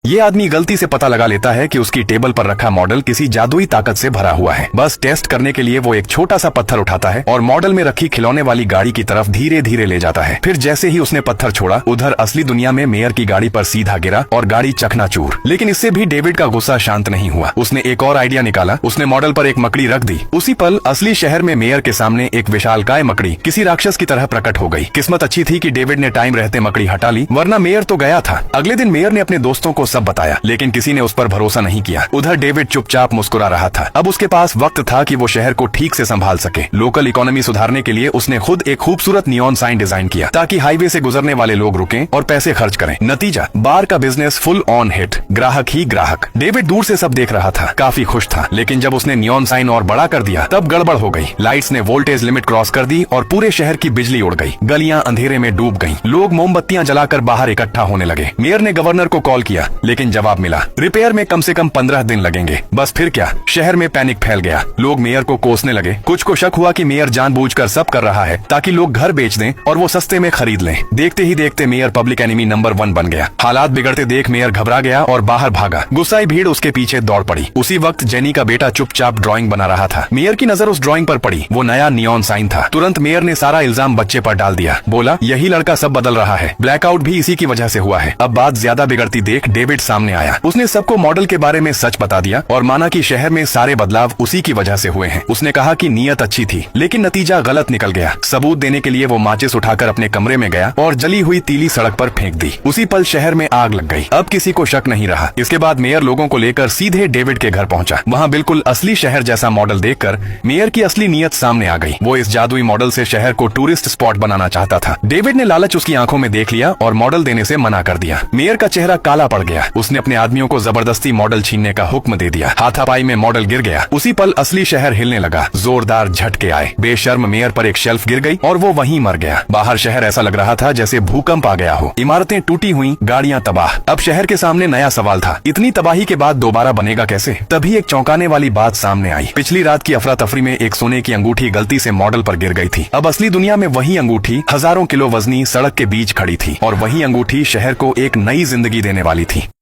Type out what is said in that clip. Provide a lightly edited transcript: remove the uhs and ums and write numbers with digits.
ये आदमी गलती से पता लगा लेता है कि उसकी टेबल पर रखा मॉडल किसी जादुई ताकत से भरा हुआ है। बस टेस्ट करने के लिए वो एक छोटा सा पत्थर उठाता है और मॉडल में रखी खिलौने वाली गाड़ी की तरफ धीरे धीरे ले जाता है। फिर जैसे ही उसने पत्थर छोड़ा, उधर असली दुनिया में मेयर की गाड़ी पर सीधा गिरा और गाड़ी चकनाचूर। लेकिन इससे भी डेविड का गुस्सा शांत नहीं हुआ। उसने एक और आइडिया निकाला। उसने मॉडल पर एक मकड़ी रख दी। उसी पल असली शहर में मेयर के सामने एक विशालकाय मकड़ी किसी राक्षस की तरह प्रकट हो गई। किस्मत अच्छी थी कि डेविड ने टाइम रहते मकड़ी हटा ली, वरना मेयर तो गया था। अगले दिन मेयर ने अपने दोस्तों को सब बताया, लेकिन किसी ने उस पर भरोसा नहीं किया। उधर डेविड चुपचाप मुस्कुरा रहा था। अब उसके पास वक्त था कि वो शहर को ठीक से संभाल सके। लोकल इकोनॉमी सुधारने के लिए उसने खुद एक खूबसूरत नियॉन साइन डिजाइन किया ताकि हाईवे से गुजरने वाले लोग रुकें और पैसे खर्च करें। नतीजा, बार का बिजनेस फुल ऑन हिट, ग्राहक ही ग्राहक। डेविड दूर से सब देख रहा था, काफी खुश था। लेकिन जब उसने नियॉन साइन और बड़ा कर दिया, तब गड़बड़ हो गई। लाइट्स ने वोल्टेज लिमिट क्रॉस कर दी और पूरे शहर की बिजली उड़ गई। गलियां अंधेरे में डूब गईं। लोग मोमबत्तियां जलाकर बाहर इकट्ठा होने लगे। मेयर ने गवर्नर को कॉल किया, लेकिन जवाब मिला, रिपेयर में कम से कम 15 दिन लगेंगे। बस फिर क्या, शहर में पैनिक फैल गया। लोग मेयर को कोसने लगे। कुछ को शक हुआ कि मेयर जानबूझकर सब कर रहा है ताकि लोग घर बेच दें और वो सस्ते में खरीद लें। देखते ही देखते मेयर पब्लिक एनिमी नंबर 1 बन गया। हालात बिगड़ते देख मेयर घबरा गया और बाहर भागा। गुस्साई भीड़ उसके पीछे दौड़ पड़ी। उसी वक्त जेनी का बेटा चुपचाप ड्राइंग बना रहा था। मेयर की नजर उस ड्राइंग पर पड़ी। वो नया नियॉन साइन था। तुरंत मेयर ने सारा इल्जाम बच्चे पर डाल दिया। बोला, यही लड़का सब बदल रहा है, ब्लैकआउट भी इसी की वजह से हुआ है। अब बात ज्यादा बिगड़ती देख डेविड सामने आया। उसने सबको मॉडल के बारे में सच बता दिया और माना कि शहर में सारे बदलाव उसी की वजह से हुए हैं। उसने कहा कि नीयत अच्छी थी, लेकिन नतीजा गलत निकल गया। सबूत देने के लिए वो माचिस उठाकर अपने कमरे में गया और जली हुई तीली सड़क पर फेंक दी। उसी पल शहर में आग लग गई। अब किसी को शक नहीं रहा। इसके बाद मेयर लोगों को लेकर सीधे डेविड के घर पहुंचा। वहां बिल्कुल असली शहर जैसा मॉडल देखकर मेयर की असली नीयत सामने आ गई। वो इस जादुई मॉडल से शहर को टूरिस्ट स्पॉट बनाना चाहता था। डेविड ने लालच उसकी आंखों में देख लिया और मॉडल देने से मना कर दिया। मेयर का चेहरा काला पड़ गया। उसने अपने आदमियों को जबरदस्ती मॉडल छीनने का हुक्म दे दिया। हाथापाई में मॉडल गिर गया। उसी पल असली शहर हिलने लगा। जोरदार झटके आए। बेशर्म मेयर पर एक शेल्फ गिर गई और वो वहीं मर गया। बाहर शहर ऐसा लग रहा था जैसे भूकंप आ गया हो। इमारतें टूटी हुई, गाड़ियां तबाह। अब शहर के सामने नया सवाल था, इतनी तबाही के बाद दोबारा बनेगा कैसे? तभी एक चौंकाने वाली बात सामने आई। पिछली रात की अफरा तफरी में एक सोने की अंगूठी गलती से मॉडल पर गिर गई थी। अब असली दुनिया में वही अंगूठी हजारों किलो वजनी सड़क के बीच खड़ी थी और वही अंगूठी शहर को एक नई जिंदगी देने वाली थी।